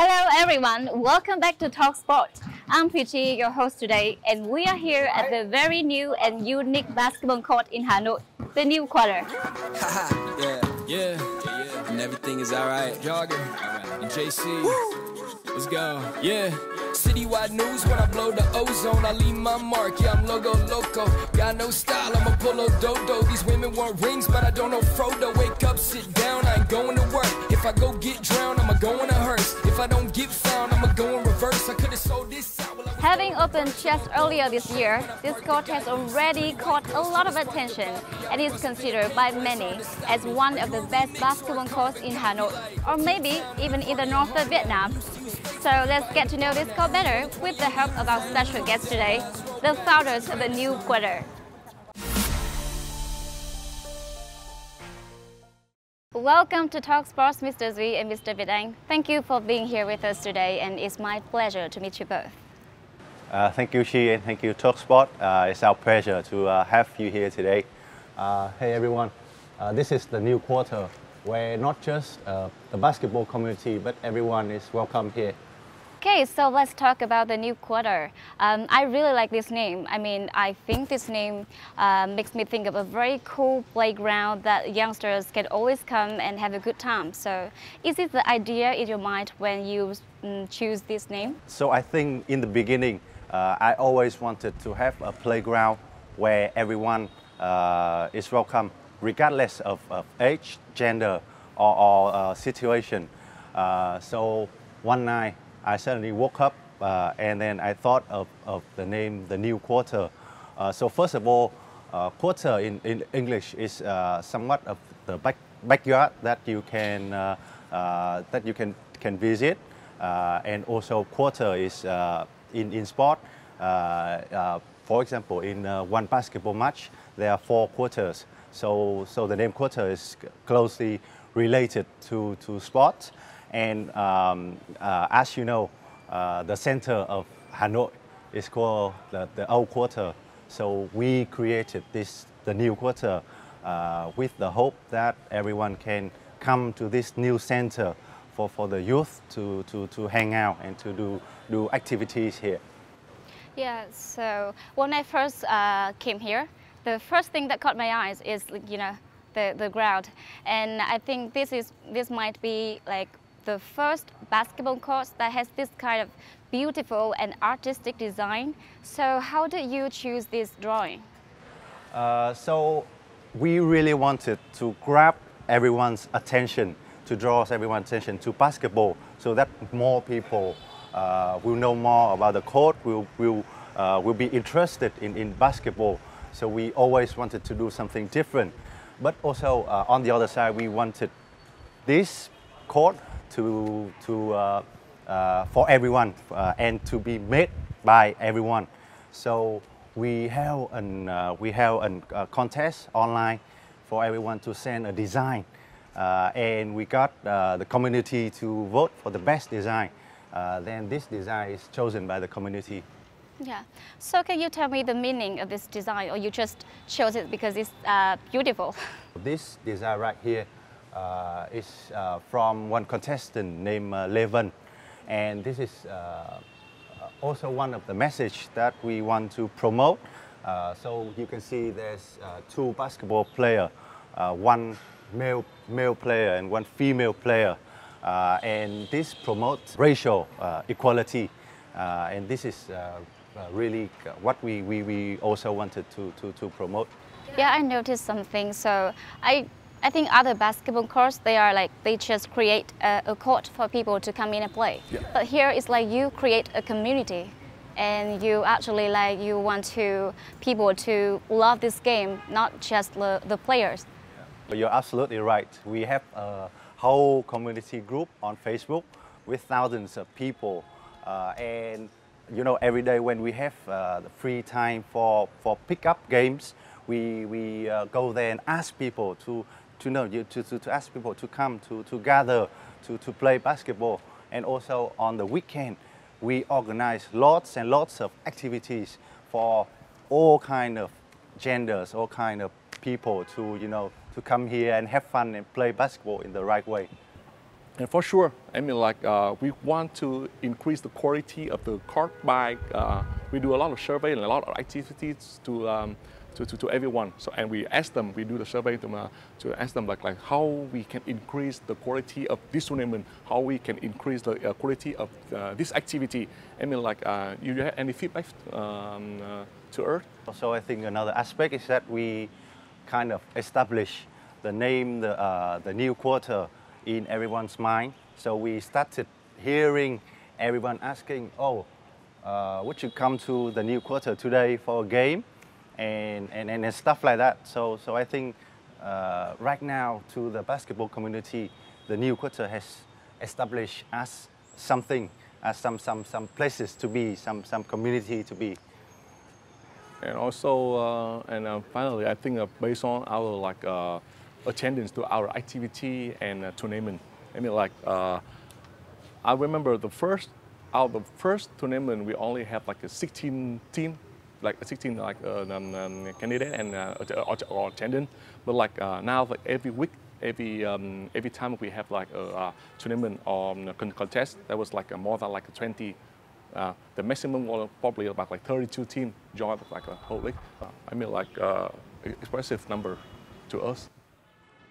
Hello everyone, welcome back to Talk Sport. I'm Preeti, your host today, and we are here at the very new and unique basketball court in Hà Nội, the new quarter. yeah, and everything is alright. Jogger, and JC, let's go, yeah. Citywide news when I blow the ozone, I leave my mark, yeah, I'm logo loco. Got no style, I'm a polo dodo. These women want rings, but I don't know Frodo. Wake up, sit down, I ain't going to work. If I go get drowned, I'ma go in a hearse. If I don't get found, I'ma go in reverse. I could've sold this out. Having opened just earlier this year, this court has already caught a lot of attention and is considered by many as one of the best basketball courts in Hà Nội, or maybe even in the north of Vietnam. So let's get to know this court better with the help of our special guest today, the founders of the new quarter. Welcome to Talk Sports, Mr. Duy and Mr. Việt Anh. Thank you for being here with us today, and it's my pleasure to meet you both. Thank you, Chi, and thank you, Talk Sport. It's our pleasure to have you here today. Hey everyone, this is the new quarter where not just the basketball community, but everyone is welcome here. Okay, so let's talk about the new quarter. I really like this name. I mean, I think this name makes me think of a very cool playground that youngsters can always come and have a good time. So is it the idea in your mind when you choose this name? So I think in the beginning, I always wanted to have a playground where everyone is welcome, regardless of age, gender, or situation. So one night, I suddenly woke up and then I thought of the name, the new quarter. So first of all, quarter in English is somewhat of the backyard that you can visit, and also quarter is in sport. For example, in one basketball match, there are 4 quarters. So the name quarter is closely related to sports. And as you know, the center of Hanoi is called the old quarter. So we created the new quarter with the hope that everyone can come to this new center for the youth to hang out and to do activities here. Yeah, so when I first came here, the first thing that caught my eyes is, you know, the ground. And I think this might be like the first basketball court that has this kind of beautiful and artistic design. So how did you choose this drawing? So we really wanted to grab everyone's attention, to draw everyone's attention to basketball, so that more people will know more about the court, will be interested in basketball. So we always wanted to do something different. But also on the other side, we wanted this court for everyone and to be made by everyone. So we held a contest online for everyone to send a design, and we got the community to vote for the best design. Then this design is chosen by the community. Yeah. So can you tell me the meaning of this design, or you just chose it because it's beautiful? This design right here is from one contestant named Levin, and this is also one of the message that we want to promote. So you can see there's 2 basketball players, one male player and one female player, and this promotes racial equality, and this is really what we also wanted to promote. Yeah, I noticed something. So I think other basketball courts, they just create a court for people to come in and play. Yeah. But here it's like you create a community, and you actually you want people to love this game, not just the players. Yeah. You're absolutely right. We have a whole community group on Facebook with thousands of people, and you know, every day when we have the free time for pick-up games, we go there and ask people to ask people to come to gather to play basketball. And also on the weekend, we organize lots and lots of activities for all kind of genders, all kind of people to come here and have fun and play basketball in the right way. And for sure, I mean, like we want to increase the quality of the court by we do a lot of survey and a lot of activities to everyone. So and we ask them, we do the survey to ask them like how we can increase the quality of this tournament, how we can increase the quality of this activity. I mean, like you have any feedback to Earth? So I think another aspect is that we kind of establish the name, the new quarter in everyone's mind. So we started hearing everyone asking, oh, would you come to the new quarter today for a game? And stuff like that. So I think right now to the basketball community, the new quarter has established as something, as some places to be, some community to be. And also, finally, I think based on our attendance to our activity and tournament. I mean, like I remember the first tournament we only have like a 16 team, like 16 candidate and or attendant. But like now, like every week, every time we have like a tournament or contest, there was like more than like 20. The maximum was probably about like 32 teams joined like a whole week. I mean, like expressive number to us.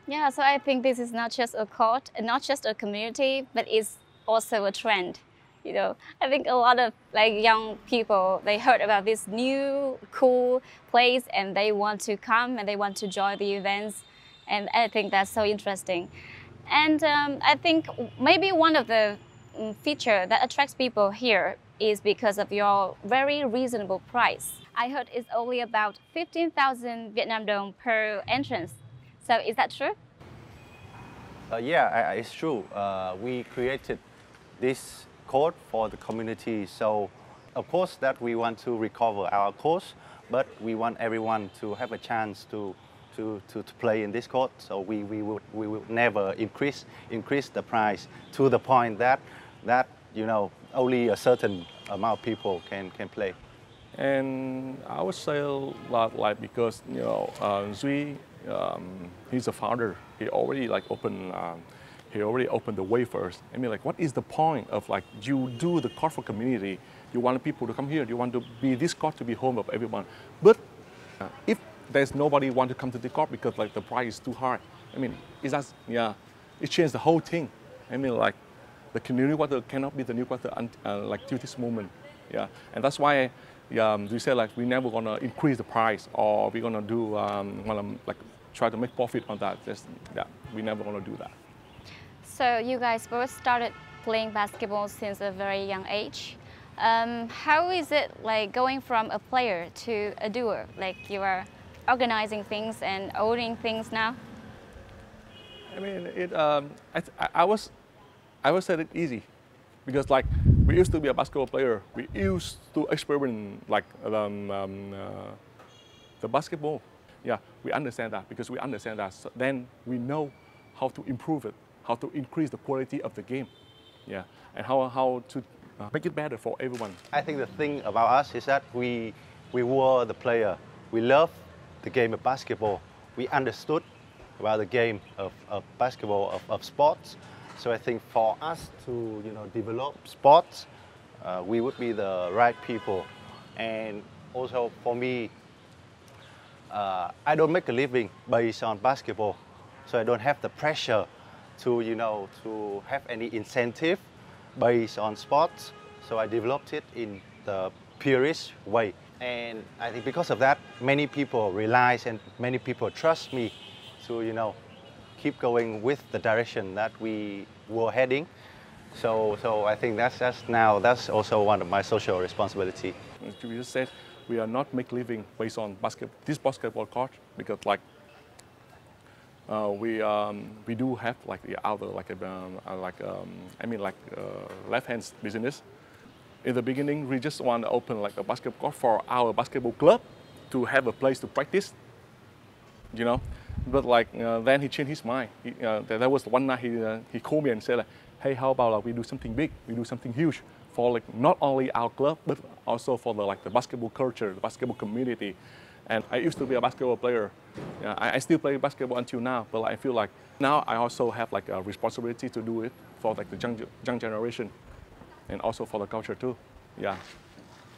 Yeah, so I think this is not just a court, not just a community, but it's also a trend. You know, I think a lot of like young people, they heard about this new cool place and they want to come and they want to join the events. And I think that's so interesting. And I think maybe one of the feature that attracts people here is because of your very reasonable price. I heard it's only about 15,000 Vietnam dong per entrance. So is that true? Yeah, it's true. We created this court for the community. So of course that we want to recover our cost, but we want everyone to have a chance to play in this court. So we will never increase the price to the point that you know only a certain amount of people can play. And I would say like because you know Duy, he's a founder. He already opened the way first. I mean, like, what is the point of like you do the court for community? You want people to come here. You want to be this court to be home of everyone. But if there's nobody want to come to the court because like the price is too high, I mean, it changed the whole thing. I mean, like the community quarter cannot be the new quarter like till this moment. Yeah, and that's why we say like we're never gonna increase the price or we're gonna do like try to make profit on that. We're never gonna do that. So you guys both started playing basketball since a very young age. How is it like going from a player to a doer? Like you are organizing things and owning things now? I mean, I would say it easy because like we used to be a basketball player. We used to experiment like the basketball. Yeah, we understand that because we understand that. So then we know how to improve it, how to increase the quality of the game. Yeah, and how to make it better for everyone. I think the thing about us is that we were the player. We love the game of basketball. We understood about the game of basketball, of sports. So I think for us to develop sports, we would be the right people. And also for me, I don't make a living based on basketball. So I don't have the pressure to have any incentive based on sports. So I developed it in the purest way. And I think because of that, many people realize and many people trust me to keep going with the direction that we were heading. So I think that's also one of my social responsibility. As you just said, we are not make living based on this basketball court because like we do have like the other left hand business. In the beginning, we just want to open like a basketball court for our basketball club to have a place to practice, But like then he changed his mind. There was one night he called me and said like, "Hey, how about like we do something big? We do something huge for like not only our club but also for the basketball culture, the basketball community." And I used to be a basketball player. I still play basketball until now, but I feel like now I also have like a responsibility to do it for like the young generation, and also for the culture too. Yeah.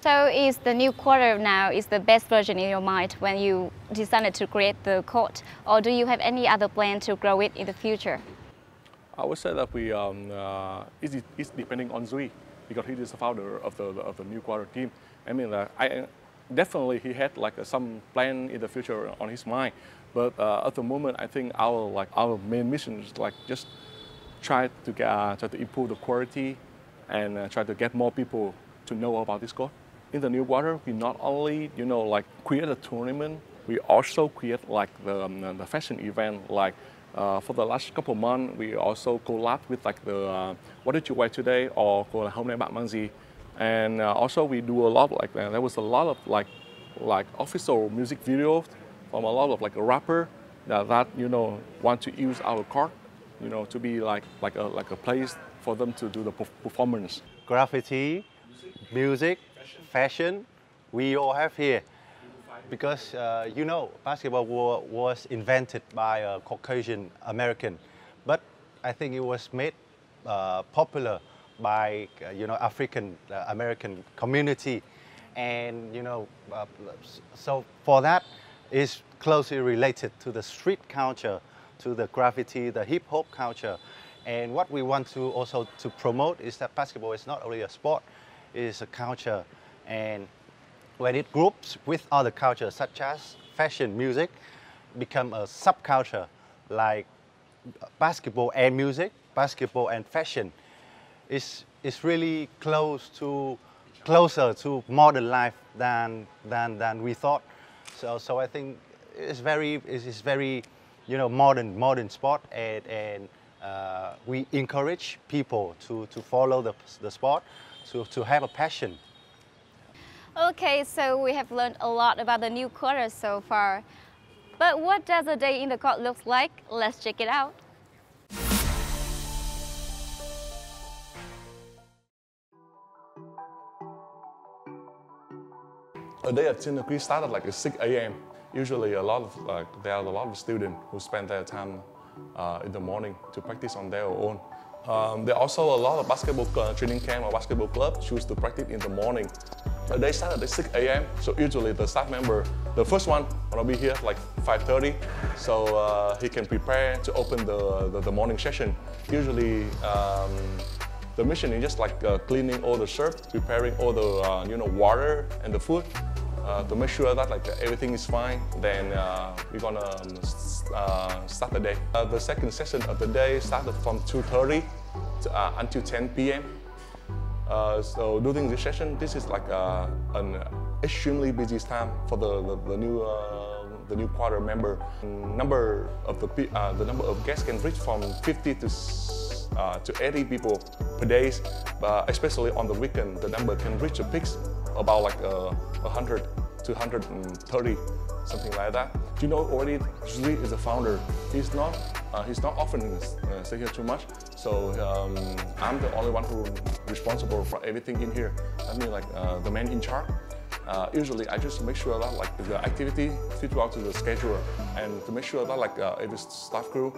So is the new quarter now is the best version in your mind when you decided to create the court, or do you have any other plan to grow it in the future? I would say that it's depending on Zui, because he is the founder of the new quarter team. I mean, definitely he had like some plan in the future on his mind, but at the moment I think our main mission is like just try to improve the quality and try to get more people to know about this court. In the new quarter, we not only like create a tournament, we also create like the fashion event. Like for the last couple of months, we also collab with like the what did you wear today, or hôm nay bạn mang gì, and also we do a lot like there was a lot of like official music videos from a lot of like a rapper that want to use our court, to be like a place for them to do the performance. Graffiti, music, fashion, we all have here. Because, basketball was invented by a Caucasian American, but I think it was made popular by, African American community. And, so for that, is closely related to the street culture, to the graffiti, the hip hop culture. And what we want to also to promote is that basketball is not only a sport, it is a culture. And when it groups with other cultures such as fashion, music, become a subculture like basketball and music, basketball and fashion. Is really closer to modern life than we thought. So I think it's very modern sport, and we encourage people to follow the sport, to have a passion. Okay, so we have learned a lot about the new quarter so far. But what does a day in the court look like? Let's check it out. A day at Tinakri started like at 6 a.m. Usually there are a lot of students who spend their time in the morning to practice on their own. There are also a lot of basketball training camp or basketball club choose to practice in the morning. They start at 6 a.m. So usually the staff member, the first one, will be here like 5:30, so he can prepare to open the morning session. Usually the mission is just like cleaning all the serve, preparing all the water and the food to make sure that like everything is fine. Then we're gonna start the day. The second session of the day started from 2:30 until 10 p.m. So during this session, this is like an extremely busy time for the new quarter member. The number of guests can reach from 50 to 80 people per day, but especially on the weekend, the number can reach a peak about like 100 to 130, something like that. You know already, Zui is the founder. He's not often stay here too much. So I'm the only one who responsible for everything in here. I mean, like the man in charge. Usually, I just make sure that like the activity fit out to the schedule, and to make sure that like every staff crew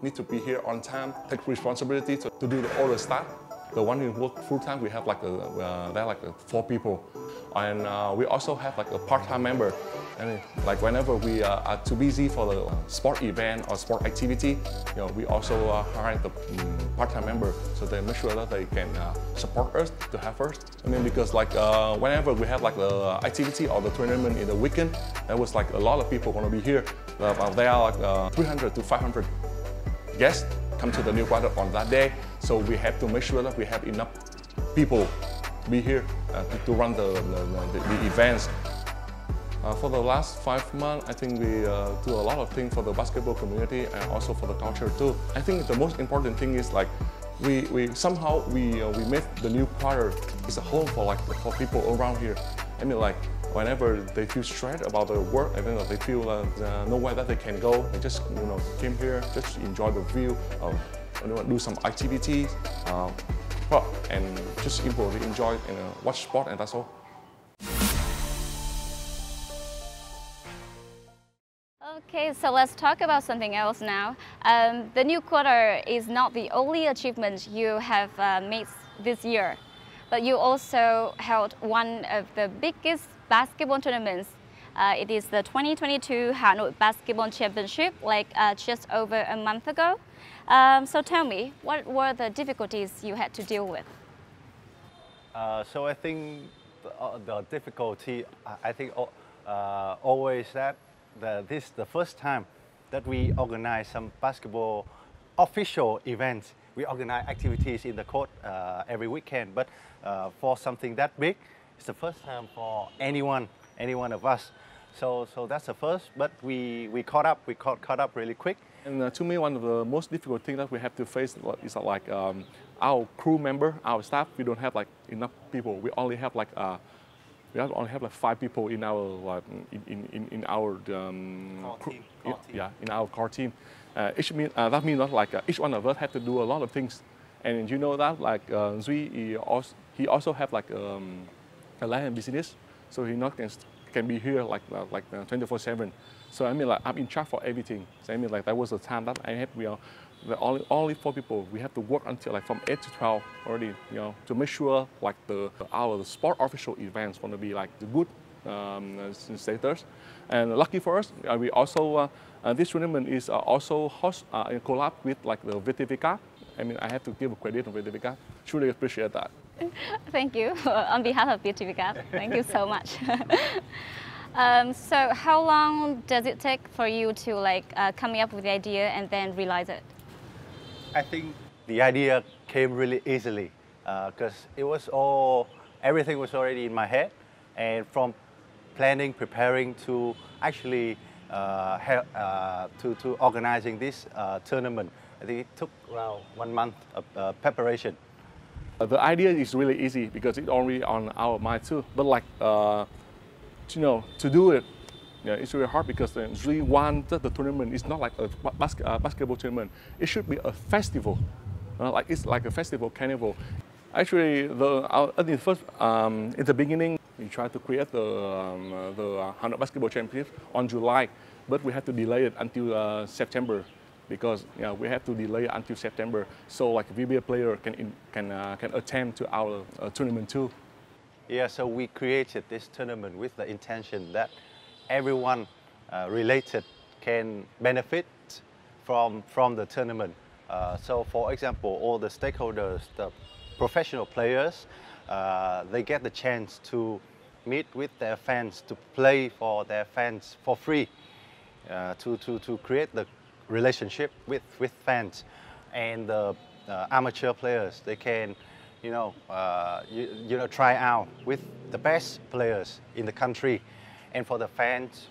need to be here on time, take responsibility to do all the stuff. The one who work full time, we have like there are like 4 people, and we also have like a part-time member. I mean, like whenever we are too busy for the sport event or sport activity, we also hire the part-time member, so they make sure that they can support us to have us. I mean, because like whenever we have like the activity or the tournament in the weekend, there was like a lot of people gonna be here. There are like 300 to 500 guests come to the new quarter on that day, so we have to make sure that we have enough people to be here to run the events. For the last 5 months, I think we do a lot of things for the basketball community and also for the culture too. I think the most important thing is like we somehow made the new quarter is a home for people around here. I mean, like whenever they feel stressed about their work, and then they feel nowhere that they can go, they just came here just to enjoy the view, do some activities, and just enjoy and watch sport, and that's all. Okay, so let's talk about something else now. The new quarter is not the only achievement you have made this year, but you also held one of the biggest basketball tournaments. It is the 2022 Hà Nội Basketball Championship, like just over a month ago. So tell me, what were the difficulties you had to deal with? So I think the difficulty, I think always that this is the first time that we organize some basketball official events. We organize activities in the court every weekend, but for something that big, it's the first time for any one of us. So that's the first, but we caught up really quick. And to me, one of the most difficult things that we have to face is like our crew member, our staff. We don't have like enough people. We only have like 5 people in our in our in our core team. That means that like each one of us have to do a lot of things, and you know that like Duy he also have like a land business, so he not can be here like 24/7. So I mean like I'm in charge for everything. So I mean like that was the time that I had the only 4 people. We have to work until like from 8 to 12 already, you know, to make sure like our sport official events going to be like the good status. And lucky for us, we also this tournament is also host in collab with like the VTVcab. I mean I have to give credit to VTVcab. Truly appreciate that. Thank you on behalf of VTVcab. Thank you so much. So how long does it take for you to like coming up with the idea and then realize it? I think the idea came really easily because everything was already in my head, and from planning, preparing to actually to organizing this tournament, I think it took around 1 month of preparation. The idea is really easy because it's already on our mind too. But like you know, to do it, yeah, it's really hard because really the tournament is not like a basketball tournament. It should be a festival, like it's like a festival carnival. Actually, in the beginning, we tried to create the Hà Nội Basketball Championship on July, but we had to delay it until September because we had to delay it until September so like VBA player can attend to our tournament too. Yeah, so we created this tournament with the intention that everyone related can benefit from the tournament. So for example, all the stakeholders, the professional players, they get the chance to meet with their fans, to play for their fans for free, to create the relationship with fans. And the amateur players, they can try out with the best players in the country. And for the fans,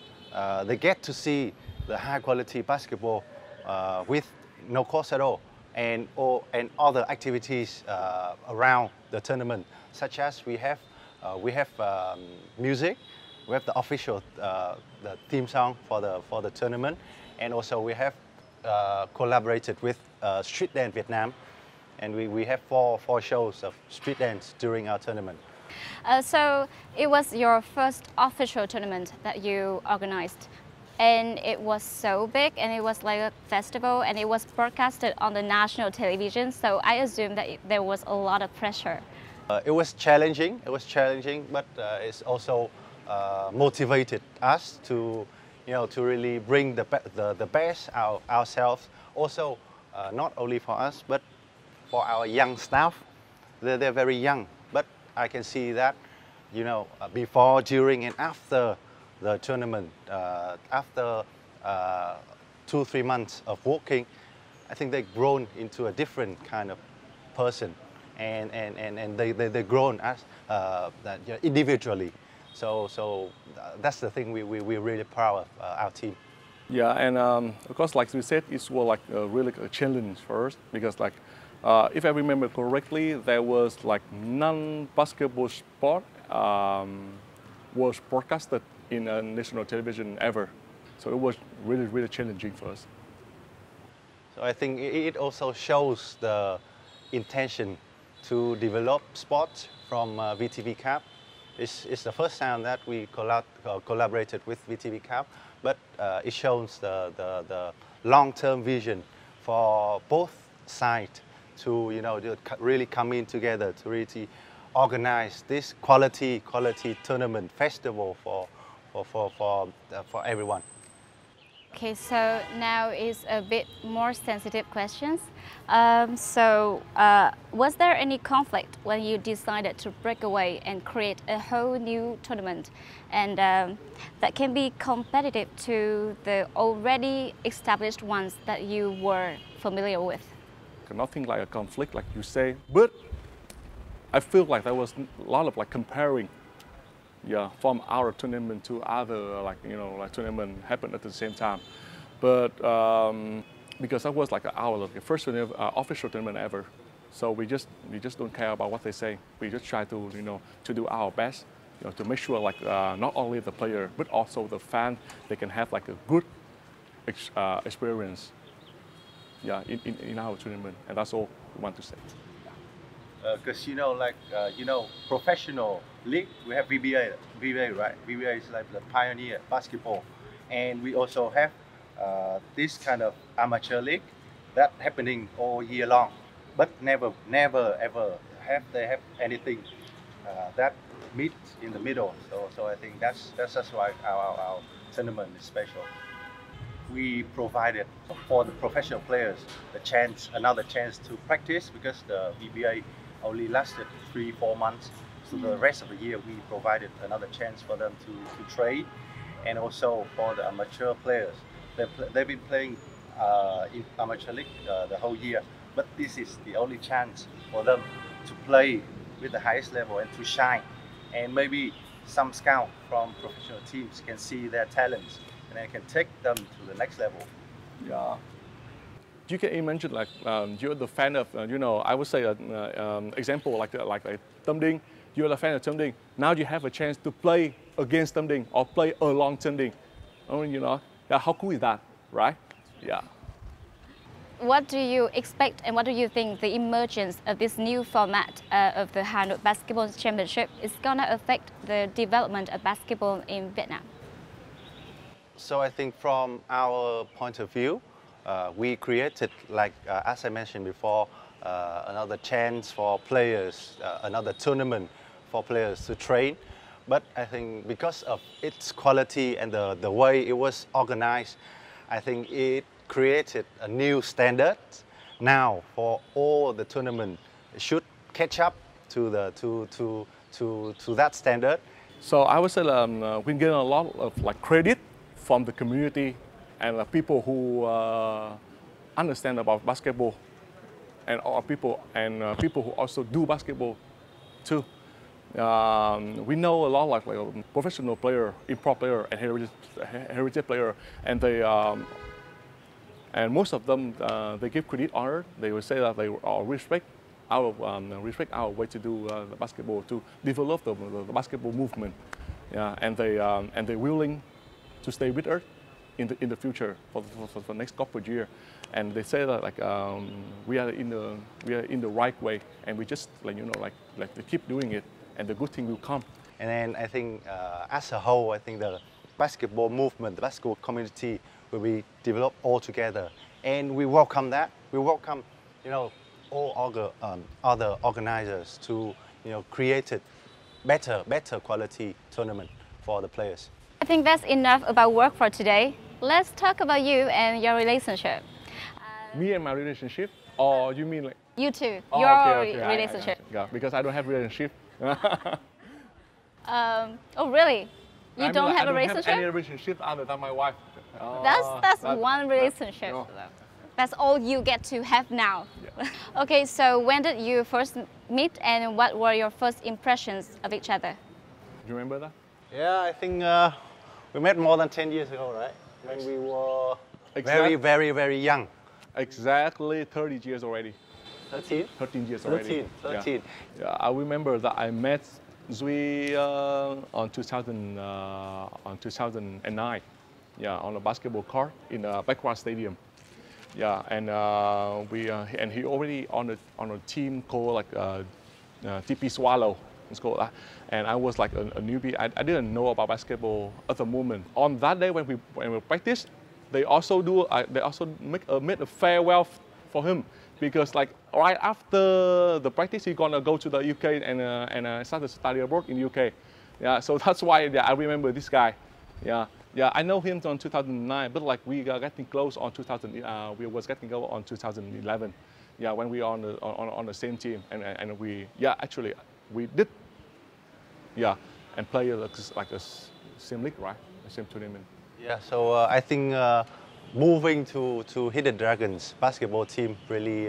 they get to see the high quality basketball with no cost at all, and other activities around the tournament, such as we have music, we have the official the theme song for the tournament, and also we have collaborated with Street Dance Vietnam, and we have four shows of street dance during our tournament. So it was your first official tournament that you organized, and it was so big, and it was like a festival, and it was broadcasted on the national television. So I assume that there was a lot of pressure. It was challenging. But it's also motivated us to really bring the best out ourselves. Also, not only for us, but for our young staff. They're very young, but I can see that, before, during, and after the tournament, after 2-3 months of working, I think they've grown into a different kind of person, and they've grown as individually. So that's the thing we're really proud of our team. Yeah, and of course, like we said, it was like really a challenge for us because like. If I remember correctly, there was like non-basketball sport was broadcasted in a national television ever. So it was really, really challenging for us. So I think it also shows the intention to develop sports from VTVcab. It's the first time that we collaborated with VTVcab, but it shows the long-term vision for both sides to really come in together to really organize this quality tournament festival for everyone. Okay, so now is a bit more sensitive questions. Was there any conflict when you decided to break away and create a whole new tournament, and that can be competitive to the already established ones that you were familiar with? Nothing like a conflict, like you say, but I feel like there was a lot of like comparing, from our tournament to other tournament happened at the same time. But because that was like our first official tournament ever, so we just don't care about what they say. We just try to to do our best, to make sure like not only the player but also the fan, they can have like a good experience, in our tournament, and that's all we want to say. Because professional league, we have VBA, right? VBA is like the pioneer basketball, and we also have this kind of amateur league that happening all year long, but never ever have anything that meet in the middle. So I think that's why our tournament is special. We provided for the professional players another chance to practice, because the VBA only lasted 3-4 months. So the rest of the year we provided another chance for them to train, and also for the amateur players. They've been playing in amateur league the whole year, but this is the only chance for them to play with the highest level and to shine. And maybe some scout from professional teams can see their talents and I can take them to the next level. Yeah. You can imagine like you're the fan of I would say example like Tâm Dinh. You're a fan of Tâm Dinh. Now you have a chance to play against Tâm Dinh or play along Tâm Dinh. How cool is that, right? Yeah. What do you expect and what do you think the emergence of this new format of the Hà Nội Basketball Championship is going to affect the development of basketball in Vietnam? So I think from our point of view, we created, like as I mentioned before, another chance for players, another tournament for players to train. But I think because of its quality and the way it was organized, I think it created a new standard now for all the tournament. Should catch up to that standard. So I would say we get a lot of credit from the community and people who understand about basketball, and people who also do basketball too. We know a lot like professional player, improv player, and heritage player, and they and most of them they give credit honor. They will say that they respect our way to do the basketball, to develop the basketball movement. And they're willing to stay with us in the future for the next couple of years. And they say that we are in the right way, and we just to keep doing it, and the good thing will come. And then I think as a whole, I think the basketball movement, the basketball community will be developed all together, and we welcome that. We welcome all other organizers to create a better quality tournament for the players. I think that's enough about work for today. Let's talk about you and your relationship. Me and my relationship, or you mean like? You too, Oh, your okay. relationship. Yeah, because I don't have a relationship. Oh really? You don't have a relationship? I don't have any relationship other than my wife. That's one relationship. No. That's all you get to have now. Yeah. Okay, so when did you first meet and what were your first impressions of each other? Do you remember that? Yeah, I think we met more than 10 years ago, right? When we were very young. Exactly 30 years already. 13? 13 years already. 13. Yeah, I remember that I met Duy on 2009. Yeah, on a basketball court in a backyard stadium. Yeah, and and he already on a team called TP Swallow. Let's go that. And I was like a newbie. I didn't know about basketball at the moment. On that day when we practiced, they also made a farewell for him, because like right after the practice, he's gonna go to the UK and start to study abroad in UK. Yeah, so that's why I remember this guy. Yeah, I know him on 2009, but like we got getting close on 2000. We was getting go on 2011. Yeah, when we were on the same team, and we actually we did. Yeah, and play like a same league, right? The same tournament. Yeah, so I think moving to Hidden Dragons basketball team really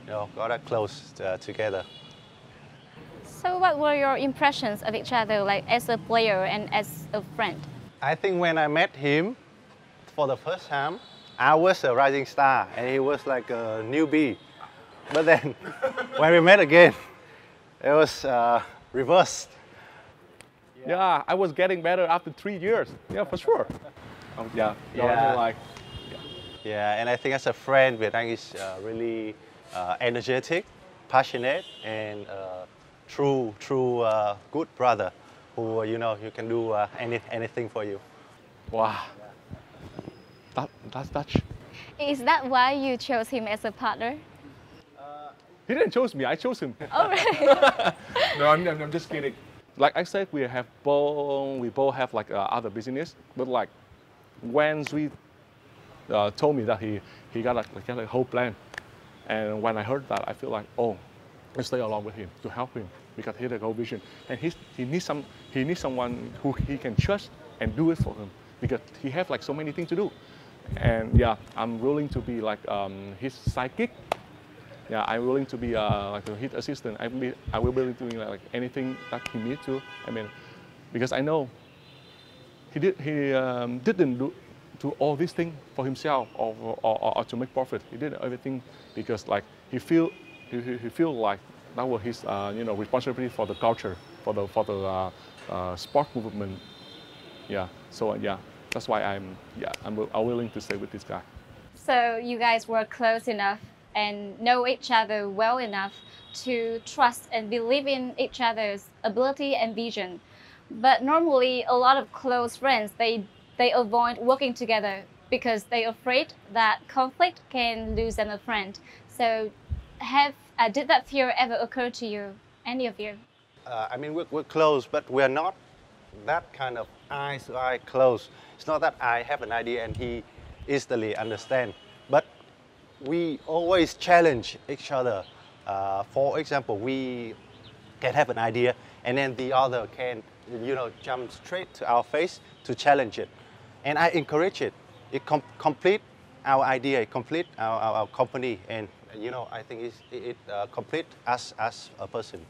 got that close together. So what were your impressions of each other, like as a player and as a friend? I think when I met him for the first time, I was a rising star and he was like a newbie. But then when we met again, it was reversed. Yeah, I was getting better after 3 years. Yeah, for sure. Yeah. Yeah, and I think as a friend, Vietnam is really energetic, passionate, and true good brother who you can do anything for you. Wow, that's Dutch. Is that why you chose him as a partner? He didn't choose me. I chose him. Oh, really? No, I'm just kidding. Like I said, we both have like other business, but like when we told me that he got a whole plan, and when I heard that, I feel like, oh, let's stay along with him to help him, because he had a whole vision, and he needs someone who he can trust and do it for him, because he has like so many things to do, and yeah, I'm willing to be like his sidekick. Yeah, I'm willing to be like his assistant. I will be doing like anything that he needs to. I mean, because I know he didn't do all these things for himself or to make profit. He did everything because like he feel like that was his responsibility for the culture, for the sport movement. Yeah. So yeah, that's why I'm willing to stay with this guy. So you guys were close enough and know each other well enough to trust and believe in each other's ability and vision. But normally a lot of close friends, they avoid working together because they're afraid that conflict can lose them a friend. So did that fear ever occur to you, any of you? I mean, we're close, but we're not that kind of eye to eye close. It's not that I have an idea and he instantly understands. But we always challenge each other. For example, we can have an idea and then the other can, jump straight to our face to challenge it. And I encourage it. It complete our idea, it complete our company, and I think it complete us as a person.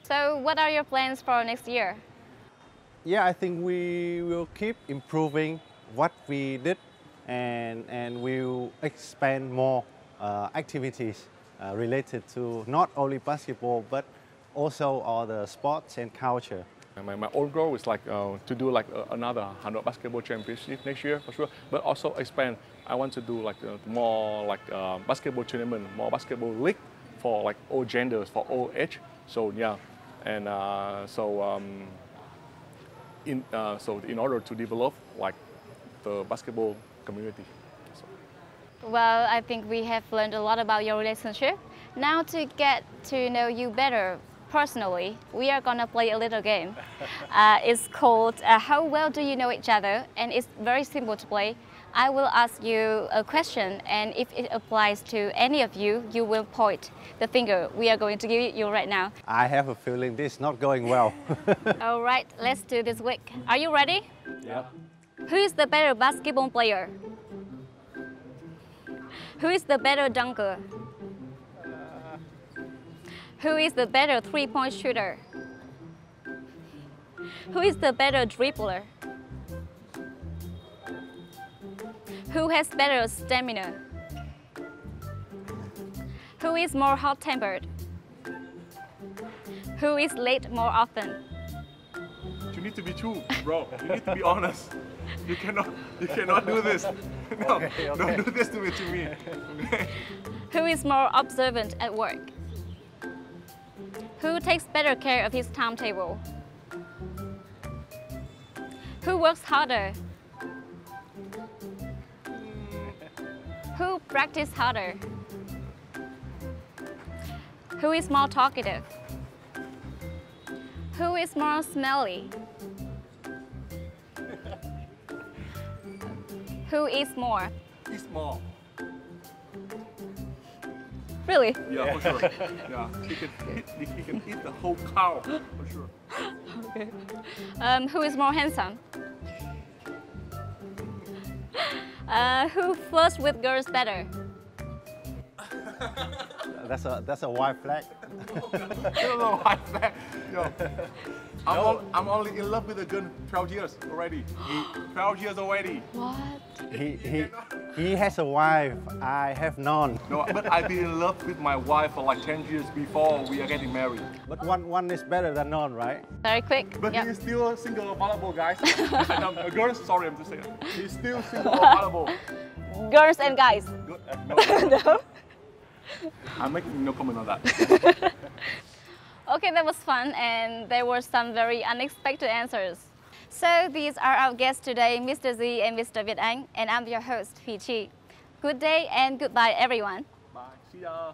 So what are your plans for next year? Yeah, I think we will keep improving what we did, and we'll expand more activities related to not only basketball but also all the sports and culture. My own goal is like to do like another Hà Nội basketball championship next year for sure, but also expand. I want to do like more like basketball tournament, more basketball league for like all genders, for all age. So yeah, and so in order to develop like the basketball community. So. Well, I think we have learned a lot about your relationship. Now to get to know you better personally, we are gonna play a little game. It's called How Well Do You Know Each Other, and it's very simple to play. I will ask you a question, and if it applies to any of you, you will point the finger. We are going to give you right now. I have a feeling this is not going well. All right, let's do this week. Are you ready? Yeah. Who is the better basketball player? Who is the better dunker? Who is the better three-point shooter? Who is the better dribbler? Who has better stamina? Who is more hot-tempered? Who is late more often? You need to be true, bro. You need to be honest. You cannot do this. No, okay. Don't do this to me. Okay. Who is more observant at work? Who takes better care of his timetable? Who works harder? Who practices harder? Who is more talkative? Who is more smelly? Who eats more? Eats more. Really? Yeah, for sure. Yeah, he can eat the whole cow, for sure. Okay. Who is more handsome? Who flirts with girls better? That's a white flag. No, I said, yo, I'm only in love with a girl 12 years already. 12 years already. What? He has a wife. I have none. No, but I've been in love with my wife for like 10 years before we are getting married. But one is better than none, right? Very quick. But Yep. he is still single available, guys. And, girls, sorry, I'm just saying. He's still single available. Girls and guys. Good. No? I'm making no comment on that. Okay, that was fun and there were some very unexpected answers. So these are our guests today, Mr. Z and Mr. Việt Anh, and I'm your host, Phi Chi. Good day and goodbye everyone. Bye. See ya.